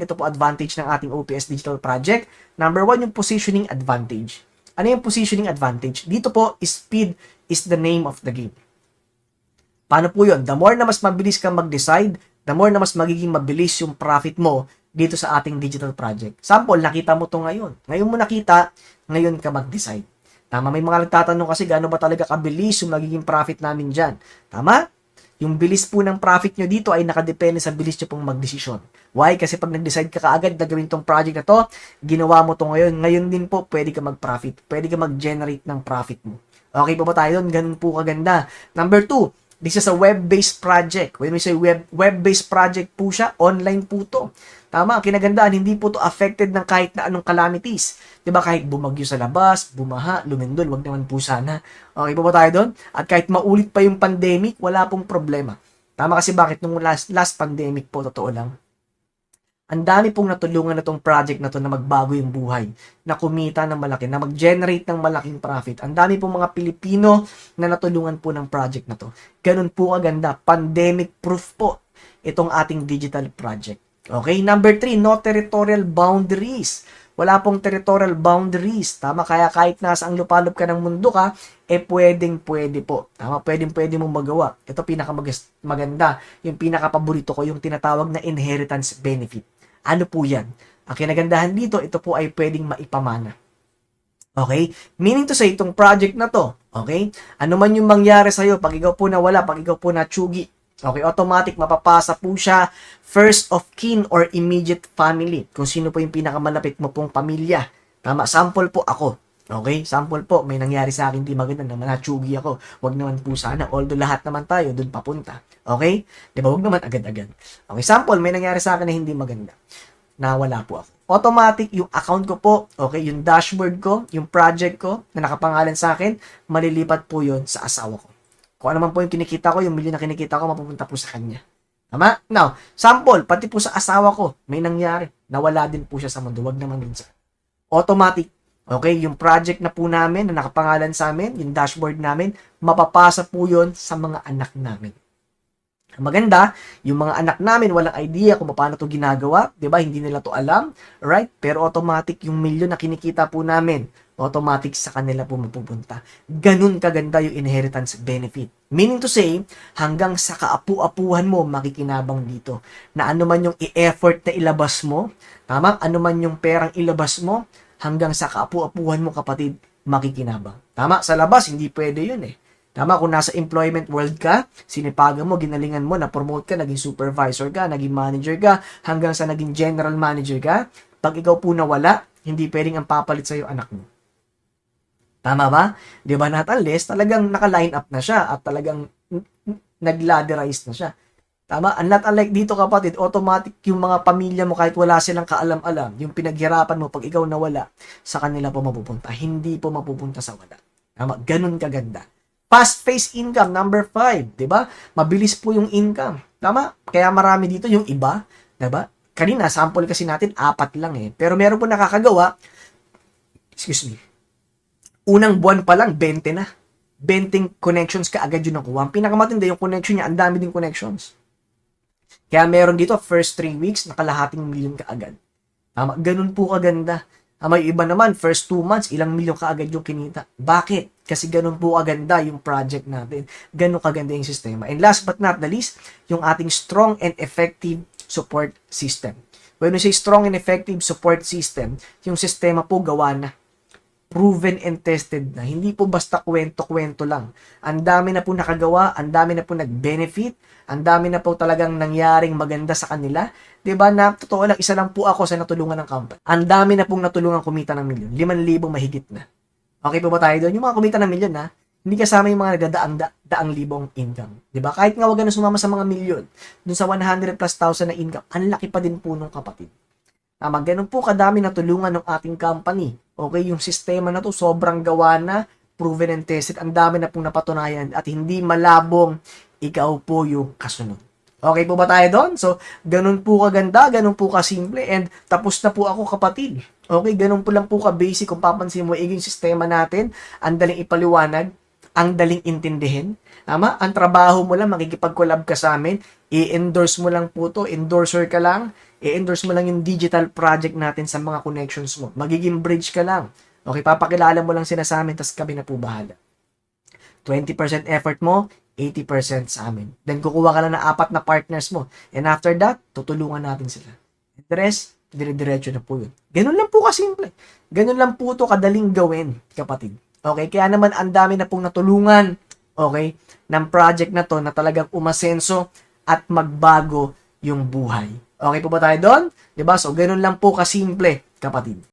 ito po advantage ng ating OPS Digital Project. Number 1, yung positioning advantage. Ano yung positioning advantage? Dito po, speed is the name of the game. Paano po yun? The more na mas mabilis kang mag-decide, the more na mas magiging mabilis yung profit mo dito sa ating digital project. Sample, nakita mo to ngayon. Ngayon mo nakita, ngayon ka mag-decide. Tama, may mga nagtatanong kasi gaano ba talaga kabilis yung magiging profit namin dyan. Tama? Yung bilis po ng profit nyo dito ay nakadepende sa bilis nyo pong magdesisyon. Why? Kasi pag nag-decide ka kaagad na gawin tong project na to, ginawa mo to ngayon, ngayon din po pwede ka mag-profit. Pwede ka mag-generate ng profit mo. Okay po ba tayo doon? Ganun po kaganda. Number 2, this is a web-based project. When we say web-based project po siya, online po to. Tama, kinagandaan, hindi po to affected ng kahit na anong calamities. 'Di ba? Kahit bumagyo sa labas, bumaha, lumindol, wag naman po sana. Okay po ba tayo doon? At kahit maulit pa yung pandemic, wala pong problema. Tama kasi bakit nung last pandemic po, totoo lang. Ang dami pong natulungan na tong project na to na magbago yung buhay, na kumita ng malaki, na mag-generate ng malaking profit. Ang dami pong mga Pilipino na natulungan po ng project na to. Ganun po kaganda, pandemic proof po itong ating digital project. Okay, number 3, no territorial boundaries. Wala pong territorial boundaries. Tama, kaya kahit nasa ang lupalop ka ng mundo ka, pwede po. Tama, pwede mong magawa. Ito pinakamaganda. Yung pinakapaborito ko, yung tinatawag na inheritance benefit. Ano po yan? Ang kinagandahan dito, ito po ay pwedeng maipamana. Okay? Meaning to say, itong project na to, okay? Ano man yung mangyari sa'yo, pag ikaw po nawala, pag ikaw po natsugi, okay, automatic mapapasa po siya first of kin or immediate family. Kung sino po yung pinakamalapit mo pong pamilya. Tama, sample po ako. Okay, sample po, may nangyari sa akin di maganda na natsugi ako. Wag naman po sana, although lahat naman tayo doon papunta. Okay? Di ba, wag naman agad-agad. Okay, sample, may nangyari sa akin na hindi maganda. Nawala po ako. Automatic, yung account ko po, okay, yung dashboard ko, yung project ko na nakapangalan sa akin, malilipat po yon sa asawa ko. Kung ano man po yung kinikita ko, yung milyon na kinikita ko, mapupunta po sa kanya. Tama? Now, sample, pati po sa asawa ko, may nangyari. Nawala din po siya sa mundo. Wag naman minsan. Automatic. Okay? Yung project na po namin, na nakapangalan sa amin, yung dashboard namin, mapapasa po yon sa mga anak namin. Maganda, yung mga anak namin, walang idea kung paano to ginagawa. Diba? Hindi nila to alam. Right? Pero automatic, yung milyon na kinikita po namin, automatic sa kanila po mapupunta. Ganun kaganda yung inheritance benefit. Meaning to say, hanggang sa kaapu-apuhan mo, makikinabang dito. Na ano man yung i-effort na ilabas mo, tama? Ano man yung perang ilabas mo, hanggang sa kaapu-apuhan mo, kapatid, makikinabang. Tama? Sa labas, hindi pwede yun eh. Tama? Kung nasa employment world ka, sinipagan mo, ginalingan mo, na-promote ka, naging supervisor ka, naging manager ka, hanggang sa naging general manager ka, pag ikaw po nawala, hindi pwedeng ang papalit sa'yo anak mo. Tama ba? Di ba, not unless talagang naka-line up na siya at talagang nag-ladderize na siya. Tama? And not unlike dito, kapatid, automatic yung mga pamilya mo kahit wala silang kaalam-alam, yung pinaghirapan mo pag ikaw nawala, sa kanila po mapupunta. Hindi po mapupunta sa wala. Tama? Ganun kaganda. Fast-paced income, number 5. Di ba? Mabilis po yung income. Tama? Kaya marami dito yung iba. Di ba? Kanina, sample kasi natin, 4 lang eh. Pero meron po nakakagawa, excuse me, unang buwan pa lang, 20 na. 20 connections ka agad yun nakuha. Ang pinakamatindi yung connection niya, ang dami din connections. Kaya meron dito, first 3 weeks, nakalahating milyon ka agad. Tama, ganun po kaganda. May iba naman, first 2 months, ilang milyon ka agad yung kinita. Bakit? Kasi ganun po kaganda yung project natin. Ganun kaganda yung sistema. And last but not the least, yung ating strong and effective support system. When we say strong and effective support system, yung sistema po gawa na. Proven and tested na. Hindi po basta kwento-kwento lang. Ang dami na po nakagawa, ang dami na po nag-benefit, ang dami na po talagang nangyaring maganda sa kanila. Diba na, totoo lang, isa lang po ako sa natulungan ng company. Ang dami na pong natulungan kumita ng milyon. 5,000 mahigit na. Okay po ba tayo doon? Yung mga kumita ng milyon, ha? Hindi kasama yung mga nagdadaang libong income. Diba? Kahit nga wag na sumama sa mga milyon, dun sa 100 plus thousand na income, ang laki pa din po nung kapatid. Tama, ganun po kadami na tulungan ng ating company. Okay, yung sistema na to sobrang gawa na, proven and tested. Ang dami na pong napatunayan at hindi malabong ikaw po yung kasunod. Okay po ba tayo doon? So, ganun po kaganda, ganun po kasimple, and tapos na po ako, kapatid. Okay, ganun po lang po ka-basic kung papansin mo, yung sistema natin, ang daling ipaliwanag, ang daling intindihin. Tama? Ang trabaho mo lang, makikipag-collab ka sa amin, i-endorse mo lang po to, endorser ka lang, i-endorse mo lang yung digital project natin sa mga connections mo. Magiging bridge ka lang. Okay, papakilala mo lang sila sa amin, tapos kami na po bahala. 20% effort mo, 80% sa amin. Then, kukuha ka lang ng 4 na partners mo. And after that, tutulungan natin sila. And the rest, dire-diretso na po yun. Ganun lang po kasimple. Ganun lang po to kadaling gawin, kapatid. Okay? Kaya naman, ang dami na pong natulungan, okay, ng project na to na talagang umasenso at magbago yung buhay. Okay po ba tayo doon? Diba? So, ganun lang po kasimple, kapatid.